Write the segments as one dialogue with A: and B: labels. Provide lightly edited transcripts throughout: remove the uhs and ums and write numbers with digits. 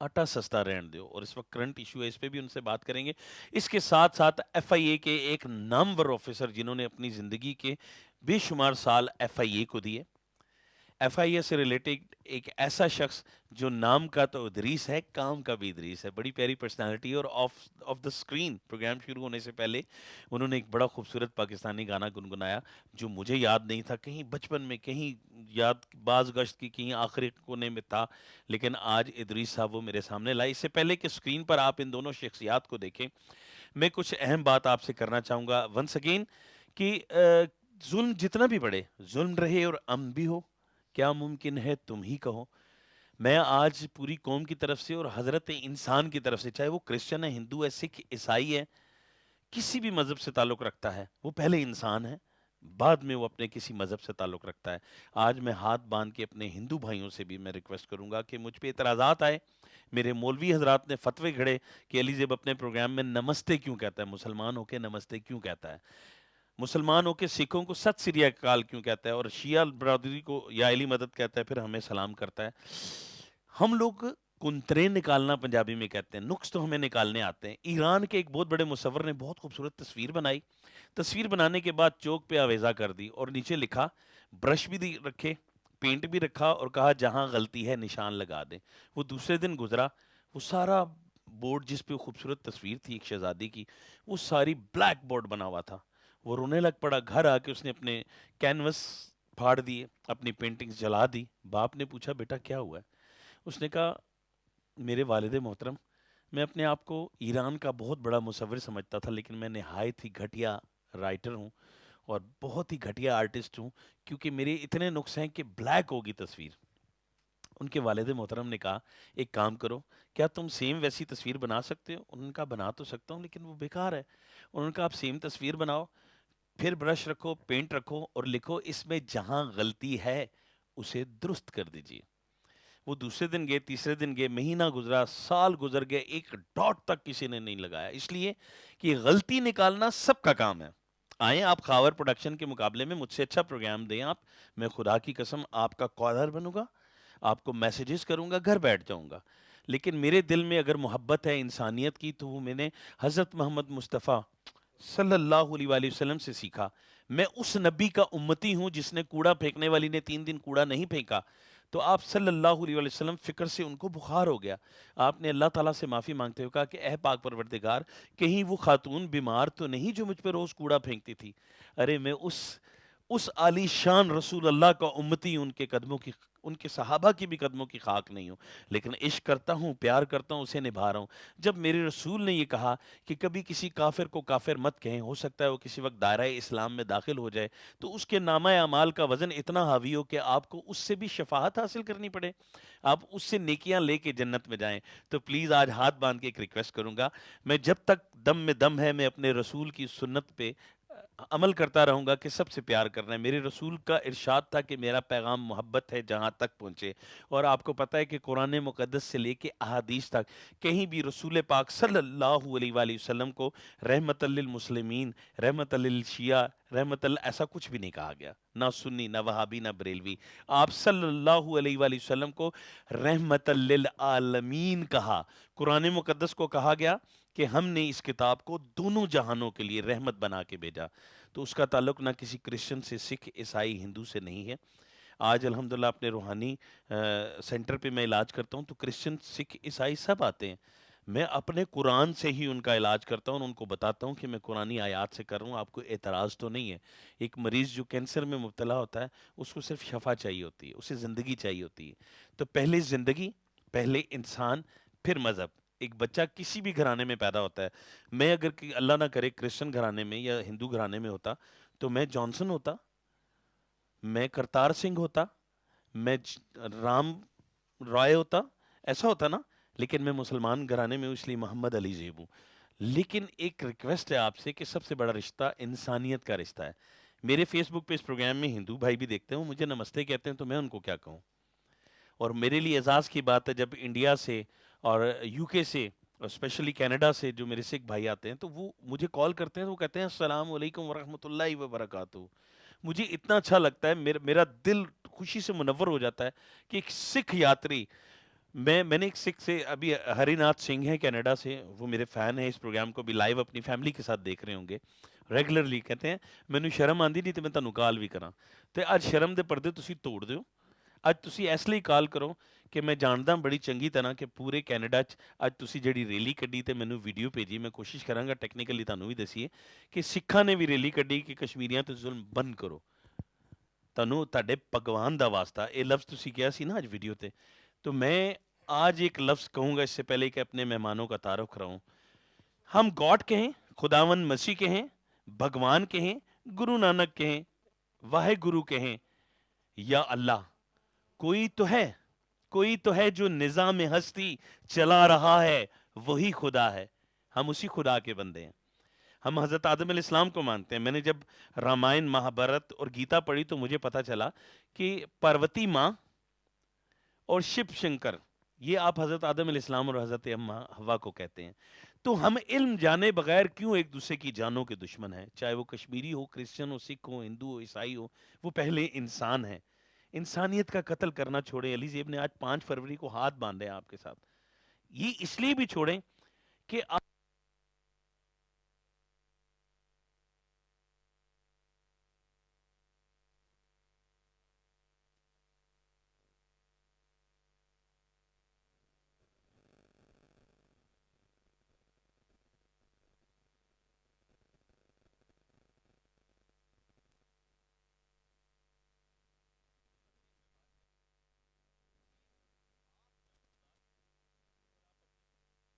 A: آٹا سستا رہن دو، اور اس وقت کرنٹ ایشو ہے، اس پہ بھی ان سے بات کریں گے۔ اس کے ساتھ ساتھ ایف آئی اے کے ایک نامور آفیسر جنہوں نے اپنی زندگی کے بے شمار سال ایف آئی اے کو دیے، ایف آئی اے سے ریلیٹڈ ایک ایسا شخص جو نام کا تو ادریس ہے، کام کا بھی ادریس ہے، بڑی پیاری پرسنالٹی، اور آف دا اسکرین پروگرام شروع ہونے سے پہلے انہوں نے ایک بڑا خوبصورت پاکستانی گانا گنگنایا جو مجھے یاد نہیں تھا، کہیں بچپن میں، کہیں یاد باز گشت کی کہیں آخری کونے میں تھا، لیکن آج ادریس صاحب وہ میرے سامنے لائے۔ اس سے پہلے کہ اسکرین پر آپ ان دونوں شخصیات کو دیکھیں، میں کچھ اہم بات آپ سے کرنا چاہوں گا ونس اگین کہ ظلم جتنا بھی بڑھے، ظلم رہے اور امن بھی ہو، کیا ممکن ہے تم ہی کہو۔ میں آج پوری قوم کی طرف سے اور حضرت انسان کی طرف سے، چاہے وہ کرسچن ہے، ہندو ہے، سکھ، عیسائی ہے، کسی بھی مذہب سے تعلق رکھتا ہے، وہ پہلے انسان ہے، بعد میں وہ اپنے کسی مذہب سے تعلق رکھتا ہے۔ آج میں ہاتھ باندھ کے اپنے ہندو بھائیوں سے بھی میں ریکویسٹ کروں گا کہ مجھ پہ اعتراضات آئے، میرے مولوی حضرات نے فتوے گھڑے کہ علی زیب اپنے پروگرام میں نمستے کیوں کہتا ہے، مسلمان ہو کے نمستے کیوں کہتا ہے، مسلمان ہو کے سکھوں کو ست سری اکال کیوں کہتا ہے، اور شیعہ برادری کو یا علی مدد کہتا ہے، پھر ہمیں سلام کرتا ہے۔ ہم لوگ کنترے نکالنا پنجابی میں کہتے ہیں، نقص تو ہمیں نکالنے آتے ہیں۔ ایران کے ایک بہت بڑے مصور نے بہت خوبصورت تصویر بنائی، تصویر بنانے کے بعد چوک پہ آویزہ کر دی اور نیچے لکھا، برش بھی رکھے، پینٹ بھی رکھا، اور کہا جہاں غلطی ہے نشان لگا دیں۔ وہ دوسرے دن گزرا، وہ سارا بورڈ جس پہ خوبصورت تصویر تھی ایک شہزادی کی، وہ ساری بلیک بورڈ بنا ہوا تھا۔ وہ رونے لگ پڑا، گھر آ کے اس نے اپنے کینوس پھاڑ دیے، اپنی پینٹنگز جلا دی۔ باپ نے پوچھا بیٹا کیا ہوا ہے؟ اس نے کہا میرے والد محترم، میں اپنے آپ کو ایران کا بہت بڑا مصور سمجھتا تھا، لیکن میں نہایت ہی گھٹیا رائٹر ہوں اور بہت ہی گھٹیا آرٹسٹ ہوں، کیونکہ میرے اتنے نقص ہیں کہ بلیک ہوگی تصویر۔ ان کے والد محترم نے کہا ایک کام کرو، کیا تم سیم ویسی تصویر بنا سکتے ہو؟ انہوں نے کہا بنا تو سکتا ہوں لیکن وہ بیکار ہے۔ انہوں نے کہا آپ سیم تصویر بناؤ، پھر برش رکھو، پینٹ رکھو، اور لکھو اس میں جہاں غلطی ہے اسے درست کر دیجیے۔ وہ دوسرے دن گئے، تیسرے دن گئے، مہینہ گزرا، سال گزر گئے، ایک ڈاٹ تک کسی نے نہیں لگایا، اس لیے کہ غلطی نکالنا سب کا کام ہے۔ آئیں آپ خاور پروڈکشن کے مقابلے میں مجھ سے اچھا پروگرام دیں آپ، میں خدا کی قسم آپ کا کالر بنوں گا، آپ کو میسیجز کروں گا، گھر بیٹھ جاؤں گا۔ لیکن میرے دل میں اگر محبت ہے انسانیت کی، تو وہ میں نے حضرت محمد مصطفیٰ صلی اللہ علیہ وآلہ وسلم سے سیکھا۔ میں اس نبی کا امتی ہوں جس نے کوڑا پھینکنے والی نے 3 دن کوڑا نہیں پھینکا، تو آپ صلی اللہ علیہ وآلہ وسلم فکر سے ان کو بخار ہو گیا۔ آپ نے اللہ تعالیٰ سے معافی مانگتے ہوئے کہا کہ اے پاک پروردگار، کہیں وہ خاتون بیمار تو نہیں جو مجھ پہ روز کوڑا پھینکتی تھی؟ ارے میں اس عالی شان رسول اللہ کا امتی، ان کے قدموں کی، ان کے صحابہ کی بھی قدموں کی خاک نہیں ہوں، لیکن عشق کرتا ہوں، پیار کرتا ہوں، اسے نبھا رہا ہوں۔ جب میرے رسول نے یہ کہا کہ کبھی کسی کافر کو کافر مت کہیں، ہو سکتا ہے وہ کسی وقت دائرہ اسلام میں داخل ہو جائے تو اس کے نامہ اعمال کا وزن اتنا حاوی ہو کہ آپ کو اس سے بھی شفاعت حاصل کرنی پڑے، آپ اس سے نیکیاں لے کے جنت میں جائیں۔ تو پلیز آج ہاتھ باندھ کے ایک ریکویسٹ کروں گا، میں جب تک دم میں دم ہے میں اپنے رسول کی سنت پہ عمل کرتا رہوں گا کہ سب سے پیار کرنا ہے۔ میرے رسول کا ارشاد تھا کہ میرا پیغام محبت ہے جہاں تک پہنچے، اور آپ کو پتہ ہے کہ قرآن مقدس سے لے کے احادیث تک کہیں بھی رسول پاک صلی اللہ علیہ وآلہ وسلم کو رحمت للمسلمین، رحمت للشیعہ، رحمت ایسا کچھ بھی نہیں کہا گیا، نہ سنی، نہ وہابی، نہ بریلوی۔ آپ صلی اللہ علیہ وآلہ وسلم کو رحمت للعالمین کہا۔ قرآن مقدس کو کہا گیا کہ ہم نے اس کتاب کو دونوں جہانوں کے لیے رحمت بنا کے بھیجا۔ تو اس کا تعلق نہ کسی کرسچن سے، سکھ، عیسائی، ہندو سے نہیں ہے۔ آج الحمدللہ اپنے روحانی سینٹر پہ میں علاج کرتا ہوں تو کرسچن، سکھ، عیسائی سب آتے ہیں، میں اپنے قرآن سے ہی ان کا علاج کرتا ہوں، ان کو بتاتا ہوں کہ میں قرآنی آیات سے کر رہا ہوں، آپ کو اعتراض تو نہیں ہے۔ ایک مریض جو کینسر میں مبتلا ہوتا ہے اس کو صرف شفا چاہیے ہوتی ہے، اسے زندگی چاہیے ہوتی ہے۔ تو پہلے زندگی، پہلے انسان، پھر مذہب۔ ایک بچہ کسی بھی گھرانے میں پیدا ہوتا ہے، میں اگر اللہ نہ کرے کرسچن گھرانے میں یا ہندو گھرانے میں ہوتا تو میں جانسن ہوتا، میں کرتار سنگھ ہوتا، میں رام رائے ہوتا، ایسا ہوتا نا، لیکن میں مسلمان گھرانے میں ہوں اس لیے محمد علی زیب ہوں۔ لیکن ایک ریکویسٹ ہے آپ سے کہ سب سے بڑا رشتہ انسانیت کا رشتہ ہے۔ میرے فیس بک پہ اس پروگرام میں ہندو بھائی بھی دیکھتے ہیں، وہ مجھے نمستے کہتے ہیں تو میں ان کو کیا کہوں؟ اور میرے لیے اعزاز کی بات ہے جب انڈیا سے اور یو کے سے اور اسپیشلی کینیڈا سے جو میرے سکھ بھائی آتے ہیں تو وہ مجھے کال کرتے ہیں، تو وہ کہتے ہیں السلام علیکم ورحمۃ اللہ وبرکاتہ۔ مجھے اتنا اچھا لگتا ہے، میرا دل خوشی سے منور ہو جاتا ہے کہ ایک سکھ یاتری میں نے ایک سکھ سے ابھی ہری ناتھ سنگھ ہے کینیڈا سے، وہ میرے فین ہیں، اس پروگرام کو بھی لائیو اپنی فیملی کے ساتھ دیکھ رہے ہوں گے ریگولرلی. کہتے ہیں مینوں شرم آندی نہیں تے میں تانوں کال بھی کراں، تے اج شرم دے پردے تسی توڑ دیو. اج تسی اس لیے کال کرو کہ میں جاندا بڑی چنگی طرح کہ پورے کینیڈا چ اج تسی جڑی ریلی کڈی تے مینوں ویڈیو بھیجی، میں کوشش کراں گا ٹیکنیکلی تانوں بھی دسیے کہ سکھاں نے بھی ریلی کڈی کہ کشمیریاں تے ظلم بند کرو. تانوں تہاڈے بھگوان دا واسطہ اے لفظ تسی کہیا سی نا اج ویڈیو تے، تو میں آج ایک لفظ کہوں گا اس سے پہلے کہ اپنے مہمانوں کا تعارف کراؤں. ہم گاڈ کہیں، خداون مسیح کہیں، بھگوان کہیں، گرو نانک کہیں، واحے گرو کہیں یا اللہ، کوئی تو ہے، کوئی تو ہے جو نظام ہستی چلا رہا ہے، وہی خدا ہے. ہم اسی خدا کے بندے ہیں. ہم حضرت آدم علیہ السلام کو مانتے ہیں. میں نے جب رامائن، مہابھارت اور گیتا پڑھی تو مجھے پتا چلا کہ پاروتی ماں اور شیو شنکر، یہ آپ حضرت آدم علیہ السلام اور حضرت اماں حوا کو کہتے ہیں. تو ہم علم جانے بغیر کیوں ایک دوسرے کی جانوں کے دشمن ہیں؟ چاہے وہ کشمیری ہو، کرسچن ہو، سکھ ہو، ہندو ہو، عیسائی ہو، وہ پہلے انسان ہیں. انسانیت کا قتل کرنا چھوڑیں. علی زیب نے آج 5 فروری کو ہاتھ باندھے ہیں آپ کے ساتھ. یہ اس لیے بھی چھوڑیں کہ آپ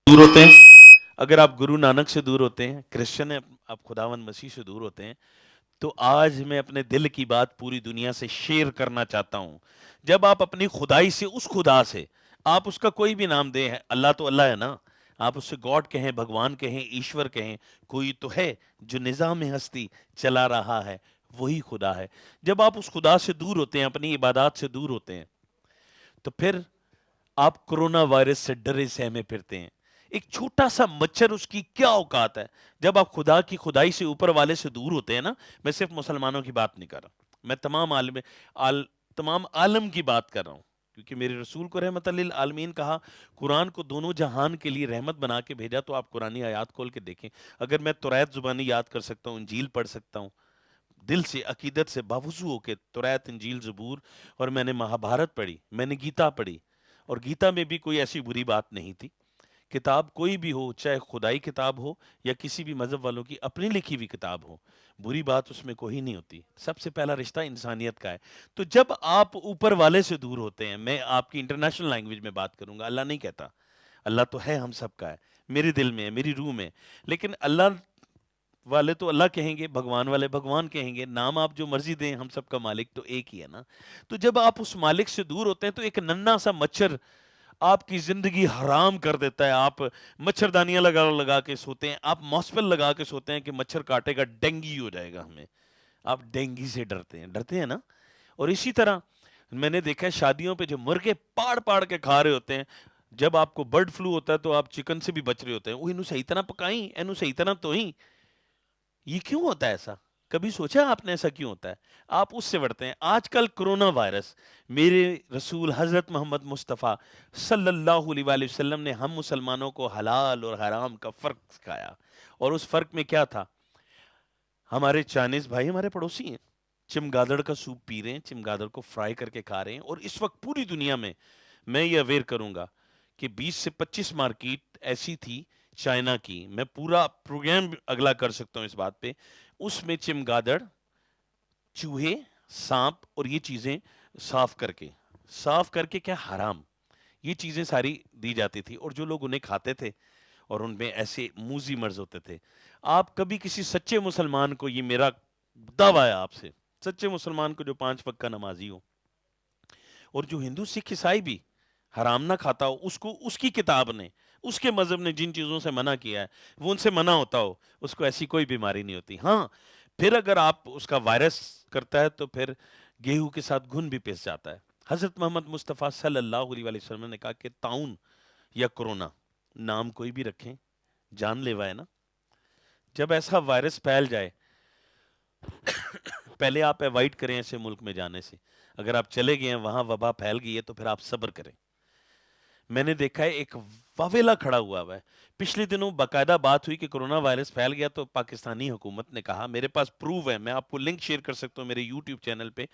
A: دور ہوتے ہیں، اگر آپ گرو نانک سے دور ہوتے ہیں، کرسچن ہیں، آپ خداوند مسیح سے دور ہوتے ہیں، تو آج میں اپنے دل کی بات پوری دنیا سے شیئر کرنا چاہتا ہوں. جب آپ اپنی خدائی سے، اس خدا سے، آپ اس کا کوئی بھی نام دیں، اللہ تو اللہ ہے نا، آپ اس سے گاڈ کہیں، بھگوان کہیں، ایشور کہیں، کوئی تو ہے جو نظام ہستی چلا رہا ہے، وہی خدا ہے. جب آپ اس خدا سے دور ہوتے ہیں، اپنی عبادات سے دور ہوتے ہیں، تو پھر آپ کرونا وائرس سے ڈرے سہمے پھرتے ہیں. ایک چھوٹا سا مچھر، اس کی کیا اوقات ہے؟ جب آپ خدا کی خدائی سے، اوپر والے سے دور ہوتے ہیں نا، میں صرف مسلمانوں کی بات نہیں کر رہا، میں تمام عالم کی بات کر رہا ہوں، کیونکہ میرے رسول کو رحمت للعالمین کہا، قرآن کو دونوں جہان کے لیے رحمت بنا کے بھیجا. تو آپ قرآنی آیات کھول کے دیکھیں. اگر میں توریت زبانی یاد کر سکتا ہوں، انجیل پڑھ سکتا ہوں دل سے، عقیدت سے، باوضو ہو کے، توریت، انجیل، زبور، اور میں نے مہابھارت پڑھی، میں نے گیتا پڑھی، اور گیتا میں بھی کوئی ایسی بری بات نہیں تھی. کتاب کوئی بھی ہو، چاہے خدائی کتاب ہو یا کسی بھی مذہب والوں کی اپنی لکھی ہوئی کتاب ہو، بری بات اس میں کوئی نہیں ہوتی. سب سے پہلا رشتہ انسانیت کا ہے. تو جب آپ اوپر والے سے دور ہوتے ہیں، میں آپ کی انٹرنیشنل لینگویج میں بات کروں گا، اللہ نہیں کہتا، اللہ تو ہے ہم سب کا ہے، میرے دل میں ہے، میری روح میں. لیکن اللہ والے تو اللہ کہیں گے، بھگوان والے بھگوان کہیں گے. نام آپ جو مرضی دیں، ہم سب کا مالک تو ایک ہی ہے نا. تو جب آپ اس مالک سے دور ہوتے ہیں، تو ایک ننھا سا مچھر آپ کی زندگی حرام کر دیتا ہے. آپ مچھردانیاں لگا لگا کے سوتے ہیں، آپ ماسپل لگا کے سوتے ہیں کہ مچھر کاٹے گا، ڈینگی ہو جائے گا ہمیں. آپ ڈینگی سے ڈرتے ہیں نا. اور اسی طرح میں نے دیکھا ہے شادیوں پہ جو مرغے پاڑ پاڑ کے کھا رہے ہوتے ہیں، جب آپ کو برڈ فلو ہوتا ہے تو آپ چکن سے بھی بچ رہے ہوتے ہیں. وہ انہوں صحیح طرح پکائیں، انہوں صحیح طرح تو ہی. یہ کیوں ہوتا ہے ایسا؟ کبھی سوچا آپ نے ایسا کیوں ہوتا ہے؟ آپ اس سے بڑھتے ہیں. آج کل کرونا وائرس، میرے رسول حضرت محمد مصطفیٰ صلی اللہ علیہ وآلہ وسلم نے ہم مسلمانوں کو حلال اور حرام کا فرق سکھایا. اور اس فرق میں کیا تھا؟ ہمارے چائنیز بھائی ہمارے پڑوسی ہیں، چمگادڑ کا سوپ پی رہے ہیں، چمگادڑ کو فرائی کر کے کھا رہے ہیں. اور اس وقت پوری دنیا میں یہ اویئر کروں گا کہ 20 سے 25 مارکیٹ ایسی تھی چائنا کی، میں پورا پروگرام اگلا کر سکتا ہوں اس بات پہ، اس میں چمگادڑ، چوہے، سانپ اور یہ چیزیں صاف کر کے کیا حرام، یہ چیزیں ساری دی جاتی تھی. اور جو لوگ انہیں کھاتے تھے اور ان میں ایسے موذی مرض ہوتے تھے. آپ کبھی کسی سچے مسلمان کو، یہ میرا دعویٰ ہے آپ سے، سچے مسلمان کو جو 5 وقت کا نمازی ہو، اور جو ہندو، سکھ، عیسائی بھی حرام نہ کھاتا ہو، اس کو اس کی کتاب نے، اس کے مذہب نے جن چیزوں سے منع کیا ہے وہ ان سے منع ہوتا ہو، اس کو ایسی کوئی بیماری نہیں ہوتی. ہاں، پھر اگر آپ اس کا وائرس کرتا ہے تو پھر گیہوں کے ساتھ گھن بھی پس جاتا ہے. حضرت محمد مصطفیٰ صلی اللہ علیہ وآلہ وسلم نے کہا کہ طاعون یا کرونا، نام کوئی بھی رکھیں، جان لیوا ہے نا. جب ایسا وائرس پھیل جائے، پہلے آپ ایوائڈ کریں ایسے ملک میں جانے سے. اگر آپ چلے گئے ہیں، وہاں وبا پھیل گئی ہے، تو پھر آپ صبر کریں. میں نے دیکھا ہے ایک واویلا کھڑا ہوا ہے. پچھلے دنوں باقاعدہ بات ہوئی کہ کرونا وائرس پھیل گیا تو پاکستانی حکومت نے کہا, میرے پاس پروف ہے, میں آپ کو لنک شیئر کر سکتا ہوں میرے یوٹیوب چینل پہ,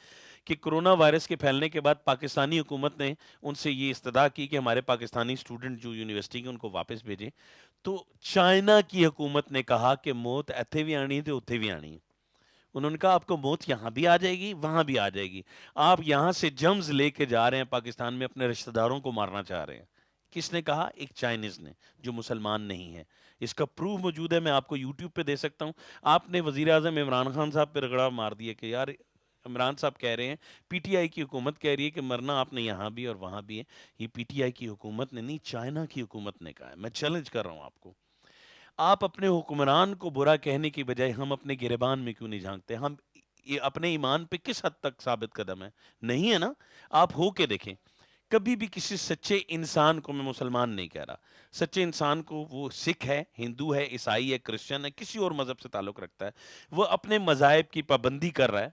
A: کہ کرونا وائرس کے پھیلنے کے بعد پاکستانی حکومت نے ان سے یہ استدعا کی کہ ہمارے پاکستانی اسٹوڈنٹ جو یونیورسٹی کے ان کو واپس بھیجیں. تو چائنا کی حکومت نے کہا کہ موت ایتھے بھی آنی ہے اتھے بھی آنی ہے. انہوں نے کہا آپ کو موت یہاں بھی آ جائے گی وہاں بھی آ جائے گی. آپ یہاں سے جمز لے کے جا رہے ہیں پاکستان میں, اپنے رشتہ داروں کو مارنا چاہ رہے ہیں. کس نے کہا؟ ایک چائنیز نے, جو مسلمان نہیں ہے. اس کا پروف موجود ہے, میں آپ کو یوٹیوب پہ دے سکتا ہوں. آپ نے وزیر اعظم عمران خان صاحب پہ رگڑا مار دیا کہ یار عمران صاحب کہہ رہے ہیں, پی ٹی آئی کی حکومت کہہ رہی ہے کہ مرنا آپ نے یہاں بھی اور وہاں بھی ہے. یہ پی ٹی آئی کی حکومت نے نہیں, چائنا کی حکومت نے کہا ہے. میں چیلنج کر رہا ہوں آپ کو. آپ اپنے حکمران کو برا کہنے کی بجائے ہم اپنے گریبان میں کیوں نہیں جھانکتے؟ ہم یہ اپنے ایمان پہ کس حد تک ثابت قدم ہے؟ نہیں ہے نا. آپ ہو کے دیکھیں, کبھی بھی کسی سچے انسان کو, میں مسلمان نہیں کہہ رہا, سچے انسان کو, وہ سکھ ہے, ہندو ہے, عیسائی ہے, کرسچن ہے, کسی اور مذہب سے تعلق رکھتا ہے, وہ اپنے مذاہب کی پابندی کر رہا ہے,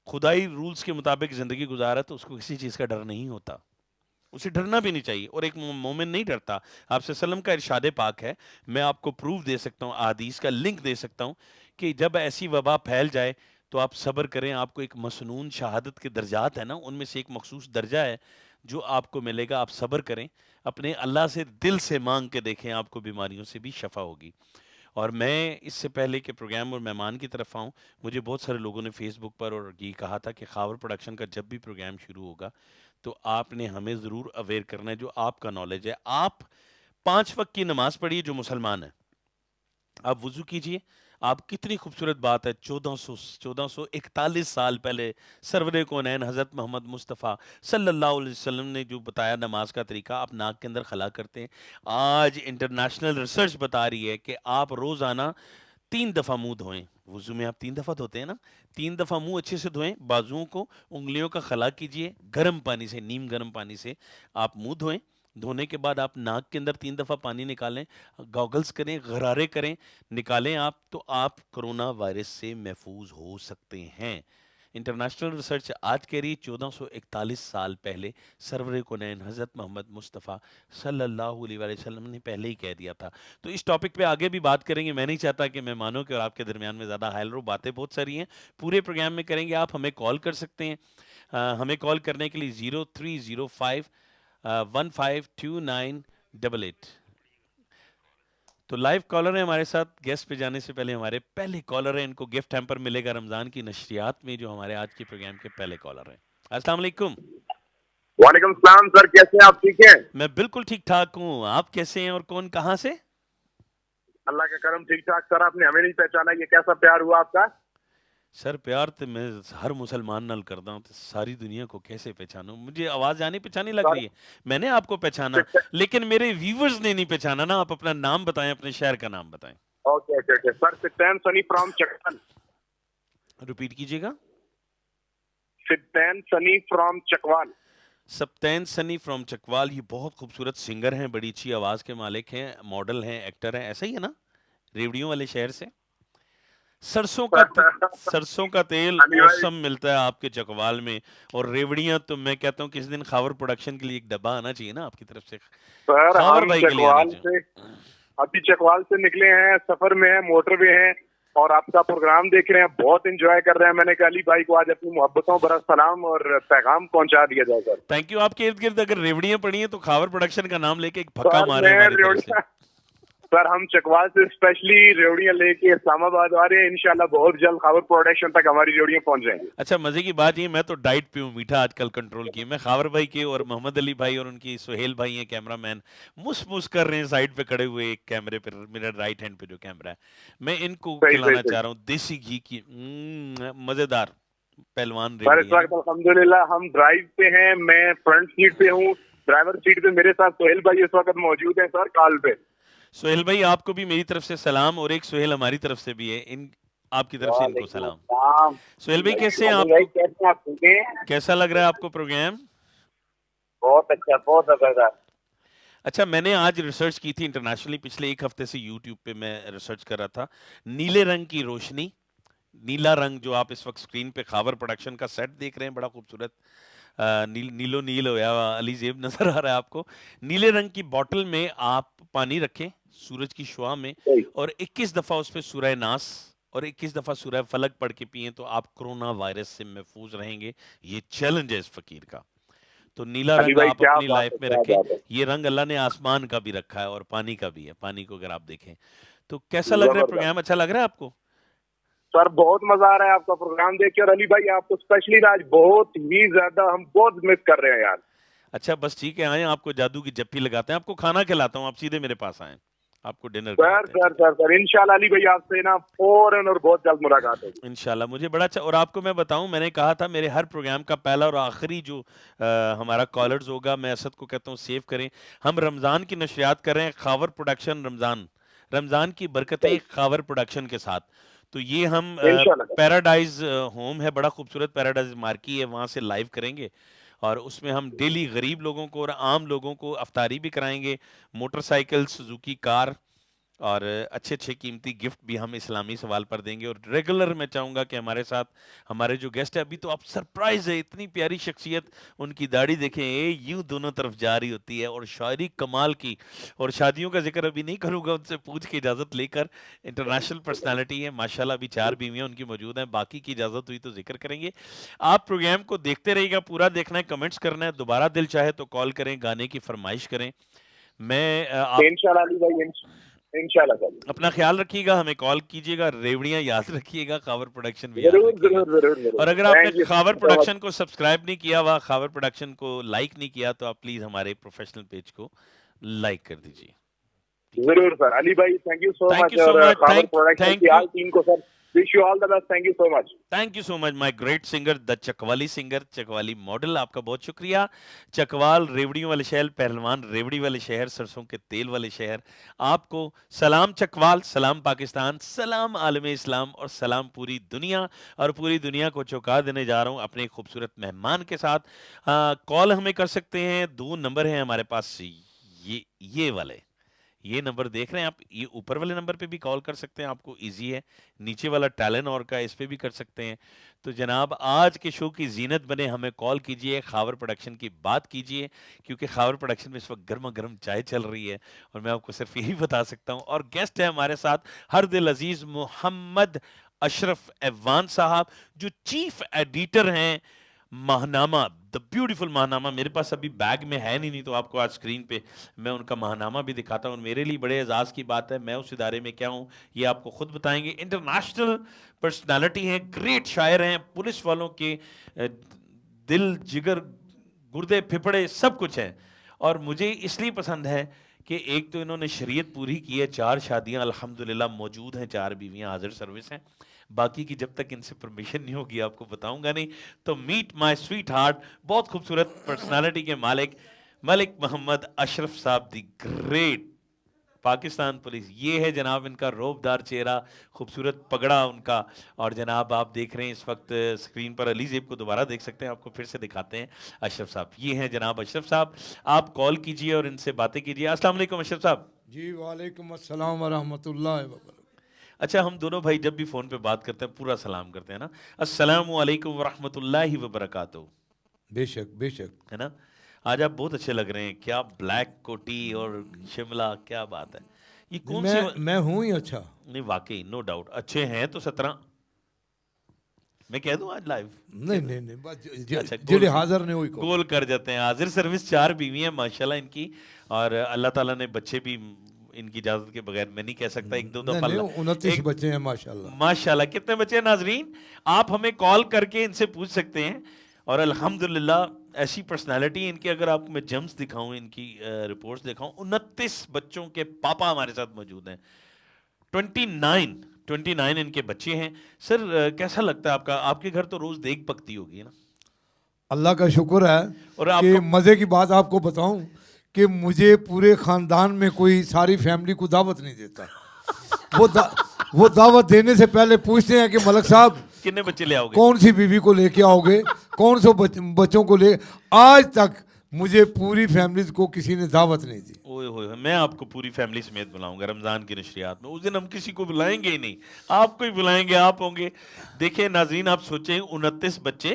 A: خدائی رولز کے مطابق زندگی گزار رہا ہے, تو اس کو کسی چیز کا ڈر نہیں ہوتا. اسے ڈرنا بھی نہیں چاہیے, اور ایک مومن نہیں ڈرتا. آپ سے وسلم کا ارشاد پاک ہے, میں آپ کو پروف دے سکتا ہوں, احادیث کا لنک دے سکتا ہوں, کہ جب ایسی وبا پھیل جائے تو آپ صبر کریں. آپ کو ایک مسنون شہادت کے درجات ہیں نا, ان میں سے ایک مخصوص درجہ ہے جو آپ کو ملے گا. آپ صبر کریں, اپنے اللہ سے دل سے مانگ کے دیکھیں, آپ کو بیماریوں سے بھی شفا ہوگی. اور میں اس سے پہلے کہ پروگرام اور مہمان کی طرف آؤں, مجھے بہت سارے لوگوں نے فیس بک پر اور یہ کہا تھا کہ خاور پروڈکشن کا جب بھی پروگرام شروع ہوگا تو آپ نے ہمیں ضرور اویئر کرنا ہے, جو آپ کا نالج ہے. آپ 5 وقت کی نماز پڑھیے جو مسلمان ہیں, آپ وضو کیجئے. آپ کتنی خوبصورت بات ہے, 1441 سال پہلے سرور کونین حضرت محمد مصطفیٰ صلی اللہ علیہ وسلم نے جو بتایا نماز کا طریقہ, آپ ناک کے اندر خلا کرتے ہیں. آج انٹرنیشنل ریسرچ بتا رہی ہے کہ آپ روزانہ 3 دفعہ منہ دھوئیں. وضو میں آپ 3 دفعہ دھوتے ہیں نا, 3 دفعہ منہ اچھے سے دھوئیں, بازوؤں کو, انگلیوں کا خلا کیجئے, گرم پانی سے, نیم گرم پانی سے آپ منہ دھوئیں. دھونے کے بعد آپ ناک کے اندر 3 دفعہ پانی نکالیں, گوگلز کریں, غرارے کریں, نکالیں آپ, تو آپ کرونا وائرس سے محفوظ ہو سکتے ہیں. انٹرنیشنل ریسرچ آج کہہ رہی 1441 سال پہلے سرور کونین حضرت محمد مصطفیٰ صلی اللہ علیہ وسلم نے پہلے ہی کہہ دیا تھا. تو اس ٹاپک پہ آگے بھی بات کریں گے. میں نہیں چاہتا کہ مہمانوں کے اور آپ کے درمیان میں زیادہ حائل رہو, باتیں بہت ساری ہیں, پورے پروگرام میں کریں گے. آپ ہمیں کال کر سکتے ہیں. ہمیں کال کرنے کے لیے 0305152988. تو لائیو کالر ہیں ہمارے ساتھ. گیسٹ پہ جانے سے پہلے ہمارے پہلے کالر ہیں, ان کو گفٹ ہیمپر ملے گا رمضان کی نشریات میں, جو ہمارے آج کے پروگرام کے پہلے کالر ہیں. السلام علیکم.
B: وعلیکم السلام سر, کیسے ہیں آپ؟ ٹھیک ہیں؟
A: میں بالکل ٹھیک ٹھاک ہوں, آپ کیسے ہیں اور کون کہاں سے؟
B: اللہ کا کرم ٹھیک ٹھاک. سر آپ نے ہمیں نہیں پہچانا, یہ کیسا پیار ہوا آپ کا؟
A: سر پیار تو میں ہر مسلمان نال کرتا ہوں, تو ساری دنیا کو کیسے پہچانوں؟ مجھے آواز جانی پہچانی لگ
B: سر
A: رہی ہے. میں نے آپ کو پہچانا, لیکن میرے ویورز نے نہیں پہچانا نا. آپ اپنا نام بتائیں, اپنے شہر کا نام بتائیں.
B: Okay okay okay sir, Sibtain Sunny from Chakwal.
A: Repeat کیجیے گا.
B: سپتین سنی فرام چکوال.
A: سپتین سنی فرام چکوال. یہ بہت خوبصورت سنگر ہیں, بڑی اچھی آواز کے مالک ہیں, ماڈل ہیں, ایکٹر ہیں, ایسا ہی ہے نا؟ ریوڑیوں والے شہر سے. سرسوں کا تیل
B: علی بھائی
A: اوسم ملتا ہے آپ کے چکوال میں, اور ریوڑیاں تو میں کہتا ہوں کس دن خاور پروڈکشن کے لیے ایک ڈبہ آنا چاہیے نا آپ کی طرف سے,
B: سر
A: خاور
B: ہم
A: بھائی کے لیے آنا
B: چکوال
A: چاہیے.
B: سے ابھی چکوال سے نکلے ہیں, سفر میں ہیں, موٹر میں ہیں, اور آپ کا پروگرام دیکھ رہے ہیں, بہت انجوائے کر رہے ہیں. میں نے کہا علی بھائی کو آج اپنی محبتوں برا سلام اور پیغام پہنچا دیا جائے. Sir
A: thank you. آپ کے ارد گرد اگر ریوڑیاں پڑی ہیں تو خاور پروڈکشن کا نام لے کے ایک پھکا
B: سر
A: مارے
B: میں
A: ہماری طرف سے.
B: ریوڑیاں, سر ہم چکوال سے اسپیشلی ریوڑیاں لے کے اسلام آباد آ رہے ہیں. انشاءاللہ بہت جلد خاور پروڈکشن تک ہماری ریوڑیاں پہنچ جائیں گی.
A: اچھا, مزے کی بات یہ, میں تو ڈائٹ پہ ہوں, میٹھا آج کل کنٹرول کی. میں خاور بھائی کے اور محمد علی بھائی اور ان کی سہیل بھائی ہیں کیمرہ مین, مس کر رہے ہیں سائڈ پہ کھڑے ہوئے ایک کیمرے پہ, میرا رائٹ ہینڈ پہ جو کیمرہ ہے. میں ان کو
B: صحیح صحیح
A: کھلانا
B: صحیح
A: چاہ رہا ہوں دیسی گھی کی مزیدار پہلوان
B: سر اس
A: ریوڑی ہے.
B: وقت الحمدللہ ہم ڈرائیو پہ ہیں, میں فرنٹ سیٹ پہ ہوں, ڈرائیور سیٹ پہ میرے ساتھ سہیل بھائی اس وقت موجود ہیں سر کال پہ.
A: سہیل بھائی آپ کو بھی میری طرف سے سلام, اور ایک سہیل ہماری طرف سے بھی ہے, آپ کی طرف سے ان کو
B: وعلیکم
A: سلام.
B: السلام.
A: سہیل بھائی کیسے ہیں
B: علی
A: آپ
B: بھائی
A: کو,
B: کیسے ہیں آپ؟ ٹھیک ہیں؟
A: کیسا لگ رہا ہے آپ کو پروگرام؟
B: بہت اچھا, بہت زبردست.
A: اچھا, میں نے آج ریسرچ کی تھی انٹرنیشنلی, پچھلے ایک ہفتے سے یوٹیوب پہ میں ریسرچ کر رہا تھا. نیلے رنگ کی روشنی, نیلا رنگ جو آپ اس وقت سکرین پہ خاور پروڈکشن کا سیٹ دیکھ رہے ہیں, بڑا خوبصورت نیلو نیل ہویا ہوا علی زیب نظر آ رہا ہے آپ کو. نیلے رنگ کی بوٹل میں آپ پانی رکھیں سورج کی شعاع میں, اور 21 دفعہ اس پہ سورہ ناس اور 21 دفعہ سورہ فلق پڑھ کے پئیں تو آپ کرونا وائرس سے محفوظ رہیں گے. یہ چیلنج ہے اس فقیر کا. تو نیلا
B: علی
A: رنگ
B: بھائی
A: آپ
B: کیا
A: اپنی
B: بات
A: لائف
B: ہے،
A: میں
B: کیا
A: رکھیں.
B: بات ہے.
A: یہ رنگ اللہ نے آسمان کا بھی رکھا ہے اور پانی کا بھی ہے. پانی کو اگر آپ دیکھیں تو کیسا لگ رہا ہے
B: زبردست
A: پروگرام؟ اچھا لگ رہا ہے آپ کو؟
B: سر، بہت مزہ آ رہا ہے آپ کا پروگرام دیکھ کے. اور علی بھائی آپ کو اسپیشلی آج بہت ہی زیادہ ہم بہت مس کر رہے ہیں یار.
A: اچھا بس ٹھیک ہے, آئیں آپ کو جادو کی جپی لگاتے ہیں, آپ کو کھانا کھلاتا ہوں, آپ سیدھے میرے پاس آئیں, آپ کو ڈنر
B: سر
A: کراتے ہیں.
B: سر
A: ٹھیک ہے
B: سر سر انشاءاللہ علی بھائی آپ سے نا فوراً اور بہت جلد ملاقات ہوگی.
A: انشاءاللہ. مجھے بڑا اچھا, اور آپ کو میں بتاؤں, میں نے کہا تھا میرے ہر پروگرام کا پہلا اور آخری جو ہمارا کالرز ہوگا, میں اسد کو کہتا ہوں سیو کریں. ہم رمضان کی نشریات کر رہے ہیں, خاور پروڈکشن رمضان کی برکتیں خاور پروڈکشن کے ساتھ. تو یہ ہم
B: انشاءاللہ
A: پیراڈائز ہوم ہے, بڑا خوبصورت پیراڈائز مارکی ہے, وہاں سے لائیو کریں گے, اور اس میں ہم ڈیلی غریب لوگوں کو اور عام لوگوں کو افطاری بھی کرائیں گے. موٹر سائیکل, سوزوکی کار اور اچھے اچھے قیمتی گفٹ بھی ہم اسلامی سوال پر دیں گے. اور ریگولر میں چاہوں گا کہ ہمارے ساتھ ہمارے جو گیسٹ ہے, ابھی تو آپ سرپرائز ہے, اتنی پیاری شخصیت, ان کی داڑھی دیکھیں, یوں دونوں طرف جا رہی ہوتی ہے, اور شاعری کمال کی. اور شادیوں کا ذکر ابھی نہیں کروں گا, ان سے پوچھ کے اجازت لے کر. انٹرنیشنل پرسنالٹی ہے ماشاءاللہ, ابھی 4 بیویاں ان کی موجود ہیں, باقی کی اجازت ہوئی تو ذکر کریں گے. آپ پروگرام کو دیکھتے رہیے گا, پورا دیکھنا ہے, کمنٹس کرنا ہے, دوبارہ دل چاہے تو کال کریں, گانے کی فرمائش کریں. میں آپ
B: انشاءاللہ علی بھائی انشاءاللہ سر.
A: اپنا خیال رکھیے گا, ہمیں کال کیجیے گا, ریوڑیاں یاد رکھیے گا, خاور پروڈکشن بھی یاد
B: ضرور
A: رکھیے گا.
B: ضرور ضرور ضرور.
A: اور اگر آپ نے
B: thank you
A: Khawar
B: so much.
A: Production کو سبسکرائب نہیں کیا ہوا, خاور پروڈکشن کو لائک نہیں کیا, تو آپ پلیز ہمارے پروفیشنل پیج کو لائک کر دیجیے. ٹھیک ہے,
B: ضرور سر. علی بھائی thank you so
A: thank
B: much.
A: You so
B: اور
A: مچ.
B: خاور پروڈکشن کی
A: تھینک یو
B: آل ٹیم کو sir wish you all the best. Thank you so much.
A: Thank you so much my great singer, the Chakwali singer, Chakwali model, آپ کا بہت شکریہ. چکوال ریوڑیوں والے شہر, پہلوان ریوڑی والے شہر, سرسوں کے تیل والے شہر, آپ کو سلام چکوال, سلام پاکستان, سلام عالم اسلام, اور سلام پوری دنیا. اور پوری دنیا کو چوکا دینے جا رہا ہوں اپنے خوبصورت مہمان کے ساتھ. کال ہمیں کر سکتے ہیں, 2 نمبر ہیں ہمارے پاس, یہ والے, یہ نمبر دیکھ رہے ہیں آپ, یہ اوپر والے نمبر پہ بھی کال کر سکتے ہیں, آپ کو ایزی ہے. نیچے والا ٹیلن اور کا, اس پہ بھی کر سکتے ہیں. تو جناب آج کے شو کی زینت بنے, ہمیں کال کیجئے, خاور پروڈکشن کی بات کیجئے, کیونکہ خاور پروڈکشن میں اس وقت گرما گرم چائے چل رہی ہے, اور میں آپ کو صرف یہی بتا سکتا ہوں. اور گیسٹ ہے ہمارے ساتھ ہر دل عزیز محمد اشرف ایوان صاحب, جو چیف ایڈیٹر ہیں ماہنامہ, دا بیوٹیفل ماہنامہ. میرے پاس ابھی بیگ میں ہے نہیں تو آپ کو آج اسکرین پہ میں ان کا ماہنامہ بھی دکھاتا ہوں. میرے لیے بڑے اعزاز کی بات ہے, میں اس ادارے میں کیا ہوں یہ آپ کو خود بتائیں گے. انٹرنیشنل پرسنالٹی ہیں, گریٹ شاعر ہیں, پولیس والوں کے دل, جگر, گردے, پھپڑے سب کچھ ہیں. اور مجھے اس لیے پسند ہے کہ ایک تو انہوں نے شریعت پوری کی ہے, 4 شادیاں الحمدللہ موجود ہیں, 4 بیویاں حاضر سروس ہیں. باقی کی جب تک ان سے پرمیشن نہیں ہوگی آپ کو بتاؤں گا نہیں. تو میٹ مائی سویٹ ہارٹ, بہت خوبصورت پرسنالٹی کے مالک ملک محمد اشرف صاحب, دی گریٹ پاکستان پولیس. یہ ہے جناب ان کا روبدار چہرہ, خوبصورت پگڑا ان کا. اور جناب آپ دیکھ رہے ہیں اس وقت اسکرین پر, علی زیب کو دوبارہ دیکھ سکتے ہیں, آپ کو پھر سے دکھاتے ہیں اشرف صاحب. یہ ہیں جناب اشرف صاحب, آپ کال کیجئے اور ان سے باتیں کیجئے. السلام علیکم اشرف صاحب.
C: جی وعلیکم السلام ورحمۃ اللہ وبرکاتہ.
A: اچھا, ہم دونوں بھائی جب بھی فون پہ بات کرتے ہیں پورا سلام کرتے ہیں نا, السلام علیکم ورحمۃ اللہ وبرکاتہ,
C: بے شک بے شک.
A: ہے نا. آج آپ بہت اچھے لگ رہے ہیں, کیا بلیک کوٹی اور شملہ, کیا بات ہے. یہ کون سی
C: میں ہوں ہی اچھا.
A: نہیں واقعی نو ڈاؤٹ اچھے ہیں تو 17 میں کہہ دوں آج لائیو.
C: نہیں
A: اچھا,
C: جڑے حاضر نے وہی
A: گول کر جاتے ہیں. حاضر سروس 4 بیوی ہیں ماشاءاللہ ان کی, اور اللہ تعالیٰ نے بچے بھی ان کی اجازت کے بغیر میں نہیں کہہ سکتا, 1-2 دفعہ
C: نہیں 29 بچے ہیں ماشاءاللہ.
A: ماشاءاللہ. کتنے بچے ہیں ناظرین, آپ ہمیں کال کر کے ان سے پوچھ سکتے ہیں. اور الحمدللہ ایسی پرسنالٹی ان کے, اگر آپ کو میں جمز دکھاؤں, ان کی رپورٹس دکھاؤں, 29 بچوں کے پاپا ہمارے ساتھ موجود ہیں. 29 ان کے بچے ہیں. سر کیسا لگتا ہے آپ کا, آپ کے گھر تو روز دیگ پکتی ہوگی نا.
C: اللہ کا شکر ہے.
A: اور آپ
C: کہ
A: کا
C: مزے کی بات آپ کو بتاؤں کہ مجھے پورے خاندان میں کوئی ساری فیملی کو دعوت نہیں دیتا. وہ دعوت دینے سے پہلے پوچھتے ہیں کہ ملک صاحب
A: کتنے بچے لے آؤ گے,
C: کون سی بیوی کو لے کے آؤ گے, کون سے بچوں کو لے. آج تک مجھے پوری فیملیز کو کسی نے دعوت نہیں دی.
A: اوئے ہوئے, میں آپ کو پوری فیملی سمیت بلاؤں گا رمضان کی نشریات میں. اس دن ہم کسی کو بلائیں گے ہی نہیں, آپ کو ہی بلائیں گے, آپ ہوں گے. دیکھیں ناظرین, آپ سوچیں 29 بچے,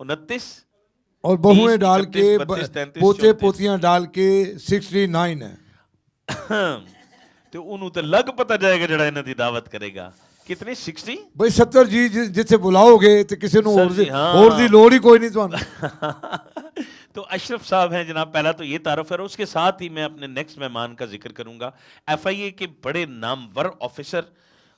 A: 29
C: اور بہویں
A: 30
C: ڈال
A: 31
C: کے
A: 32 33
C: پوتے
A: 34
C: پوتیاں ڈال کے 69 ہے.
A: تو انہوں تو لگ پتا جائے گا جڑا انہاں دی دعوت کرے گا. کتنے 60
C: بھائی 70 جی جتھے بلاؤ گے تو کسی نو
A: سر جی
C: اور دی لوڑ ہی کوئی نہیں تمہیں.
A: تو اشرف صاحب ہیں جناب, پہلا تو یہ تعارف ہے, اور اس کے ساتھ ہی میں اپنے نیکسٹ مہمان کا ذکر کروں گا. ایف آئی اے کے بڑے نامور آفیسر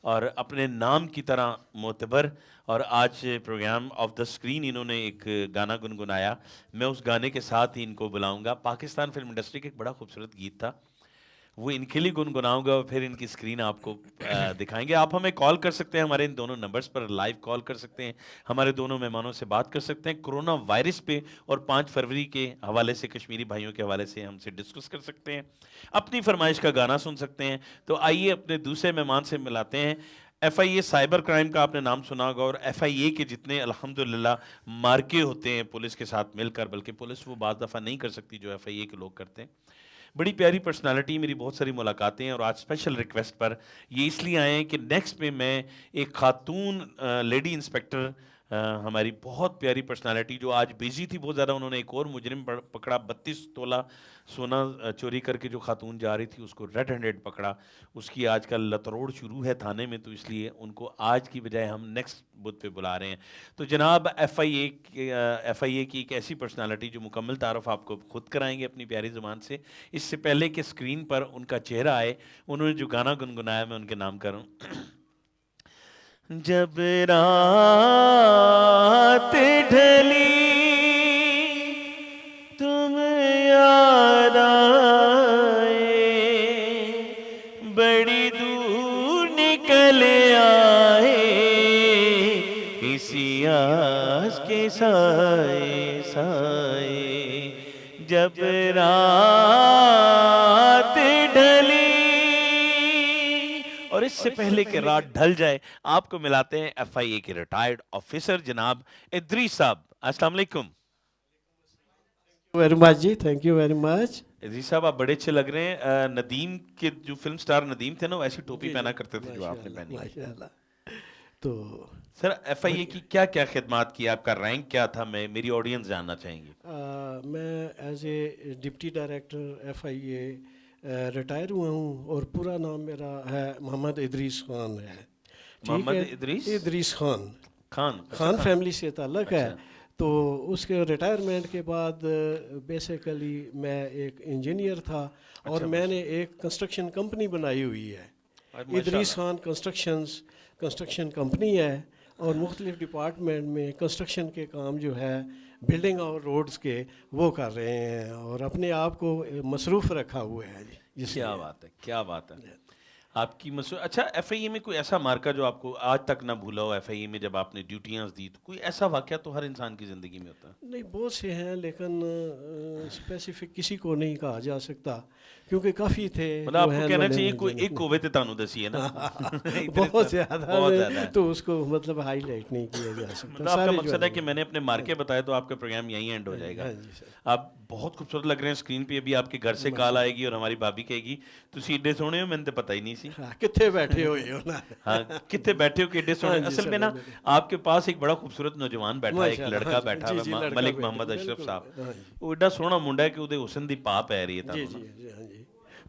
A: اور اپنے نام کی طرح معتبر, اور آج پروگرام آف دا اسکرین انہوں نے ایک گانا گنگنایا, میں اس گانے کے ساتھ ہی ان کو بلاؤں گا. پاکستان فلم انڈسٹری کا ایک بڑا خوبصورت گیت تھا, وہ ان کے لیے گنگناؤں گا اور پھر ان کی اسکرین آپ کو دکھائیں گے. آپ ہمیں کال کر سکتے ہیں, ہمارے ان دونوں نمبرز پر لائیو کال کر سکتے ہیں, ہمارے دونوں مہمانوں سے بات کر سکتے ہیں کرونا وائرس پہ, اور 5 فروری کے حوالے سے, کشمیری بھائیوں کے حوالے سے ہم سے ڈسکس کر سکتے ہیں, اپنی فرمائش کا گانا سن سکتے ہیں. تو آئیے اپنے دوسرے مہمان سے ملاتے ہیں. F I A cyber crime کا آپ نے نام سنا ہوگا, اور ایف آئی اے کے جتنے الحمدللہ مارکے ہوتے ہیں پولیس کے ساتھ مل کر, بلکہ پولیس وہ بعض دفعہ نہیں کر سکتی جو ایف آئی اے کے لوگ کرتے ہیں. بڑی پیاری پرسنالٹی, میری بہت ساری ملاقاتیں ہیں, اور آج اسپیشل ریکویسٹ پر یہ اس لیے آئے ہیں کہ نیکسٹ میں میں ایک خاتون لیڈی انسپیکٹر, ہماری بہت پیاری پرسنالٹی جو آج بیزی تھی بہت زیادہ, انہوں نے ایک اور مجرم پکڑا, 32 تولہ سونا چوری کر کے جو خاتون جا رہی تھی اس کو ریڈ ہینڈڈ پکڑا. اس کی آج کل لتروڑ شروع ہے تھانے میں, تو اس لیے ان کو آج کی بجائے ہم نیکسٹ بدھ پہ بلا رہے ہیں. تو جناب ایف آئی اے کی ایک ایسی پرسنالٹی جو مکمل تعارف آپ کو خود کرائیں گے اپنی پیاری زبان سے. اس سے پہلے کہ اسکرین پر ان کا چہرہ آئے, انہوں نے جو گانا گنگنایا میں ان کے نام کروں. جب رات ڈھلی تم یاد آئے, بڑی دور نکل آئے, اسی آس کے سائے سائے. جب رات ڈھلی, اور اس سے پہلے کہ رات ڈھل جائے آپ کو ملاتے ہیں ایف آئی اے کے ریٹائرڈ آفیسر جناب ادریس صاحب. السلام علیکم.
D: ویری مچ جی, thank you very much.
A: Idris صاحب آپ بڑے اچھے لگ رہے ہیں. ندیم کے جو فلم سٹار ندیم تھے نا, وہ ایسی ٹوپی پہنا کرتے تھے جو آپ نے پہنی.
D: ماشاءاللہ. تو
A: سر ایف آئی اے کی کیا کیا خدمات کی, آپ کا رینک کیا تھا, میری آڈینس جاننا چاہیں گے.
D: میں as a deputy director F I A retire ہوا ہوں, اور پورا نام میرا ہے محمد ادریس خان ہے.
A: محمد
D: ادریس خان
A: خان
D: فیملی سے تعلق ہے. تو اس کے ریٹائرمنٹ کے بعد بیسیکلی میں ایک انجینئر تھا, اور میں نے ایک کنسٹرکشن کمپنی بنائی ہوئی ہے, ادریس خان کنسٹرکشن کمپنی ہے, اور مختلف ڈپارٹمنٹ میں کنسٹرکشن کے کام جو ہے بلڈنگ اور روڈز کے وہ کر رہے ہیں, اور اپنے آپ کو مصروف رکھا ہوا ہے جی.
A: کیا بات ہے, کیا بات ہے آپ کی اچھا ایف آئی اے میں کوئی ایسا مارکا جو آپ کو آج تک نہ بھولا ہو, ایف آئی اے میں جب آپ نے ڈیوٹیاں دی, تو کوئی ایسا واقعہ تو ہر انسان کی زندگی میں ہوتا ہے.
D: نہیں, بہت سے ہیں, لیکن اسپیسیفک کسی کو نہیں کہا جا سکتا, کیونکہ کافی تھے.
A: مطلب آپ کو کہنا چاہیے کوئی ایک ہوئے تھے تانوں دسی ہے نا,
D: بہت زیادہ, تو اس کو مطلب ہائی لائٹ نہیں کیا جا سکتا.
A: آپ کا مقصد ہے کہ میں نے اپنے مارکے بتائے تو آپ کا پروگرام یہیں اینڈ ہو جائے گا. آپ بہت خوبصورت لگ رہے ہیں اسکرین پہ. ابھی آپ کے گھر سے کال آئے گی اور ہماری بھابھی کہے گی تو ایڈے سونے ہو, میں نے تو پتہ ہی نہیں سی.
D: کتنے بیٹھے ہوئے ہو نا,
A: ہاں کتنے بیٹھے ہو کہ ایڈے سونے. اصل میں نا آپ کے پاس ایک بڑا خوبصورت نوجوان بیٹھا ہے, ایک لڑکا بیٹھا ہے, ملک محمد اشرف صاحب. وہ ایڈا سونا منڈا ہے کہ وہ حسن دی پا پہ رہی ہے.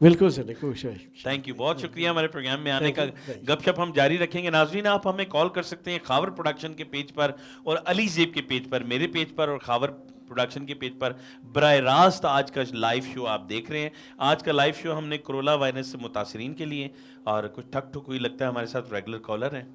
D: بالکل سر, کوشش.
A: تھینک یو, بہت شکریہ ہمارے پروگرام میں آنے کا. گپ شپ ہم جاری رکھیں گے. ناظرین آپ ہمیں کال کر سکتے ہیں خاور پروڈکشن کے پیج پر, اور علی زیب کے پیج پر, میرے پیج پر, اور خاور پروڈکشن کے پیج پر. براہ راست آج کا لائیو شو آپ دیکھ رہے ہیں. آج کا لائیو شو ہم نے کرونا وائرس سے متاثرین کے لیے, اور کچھ ٹھک ٹھک ہوئی لگتا ہے ہمارے ساتھ ریگولر کالر ہیں.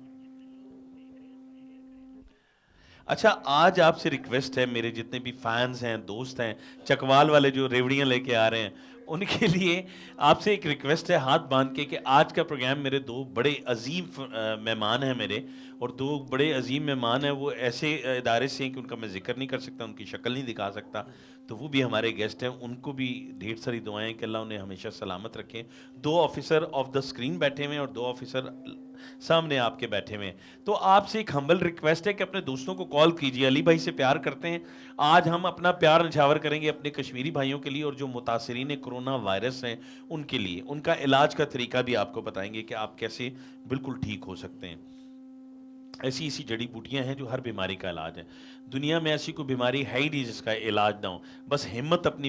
A: اچھا آج آپ سے ریکویسٹ ہے, میرے جتنے بھی فینز ہیں, دوست ہیں, چکوال والے جو ریوڑیاں لے کے آ رہے ہیں, ان کے لیے آپ سے ایک ریکویسٹ ہے ہاتھ باندھ کے, کہ آج کا پروگرام میرے 2 بڑے عظیم مہمان ہیں میرے, اور 2 بڑے عظیم مہمان ہیں. وہ ایسے ادارے سے ہیں کہ ان کا میں ذکر نہیں کر سکتا, ان کی شکل نہیں دکھا سکتا, تو وہ بھی ہمارے گیسٹ ہیں. ان کو بھی ڈھیر ساری دعائیں کہ اللہ انہیں ہمیشہ سلامت رکھیں. 2 آفیسر آف دا اسکرین بیٹھے ہوئے ہیں, اور 2 آفیسر سامنے آپ کے بیٹھے ہوئے ہیں. تو آپ سے ایک ہمبل ریکویسٹ ہے کہ اپنے دوستوں کو کال کیجیے. علی بھائی سے پیار کرتے ہیں. آج ہم اپنا پیار نچھاور کریں گے اپنے کشمیری بھائیوں کے لیے, اور جو متاثرین کرونا وائرس ہیں ان کے لیے. ان کا علاج کا طریقہ بھی آپ کو بتائیں گے کہ آپ کیسے بالکل ٹھیک ہو سکتے ہیں. ایسی ایسی جڑی بوٹیاں ہیں جو ہر بیماری کا علاج ہے. دنیا میں ایسی کوئی بیماری ہے ہی نہیں جس کا علاج نہ ہو. بس ہمت اپنی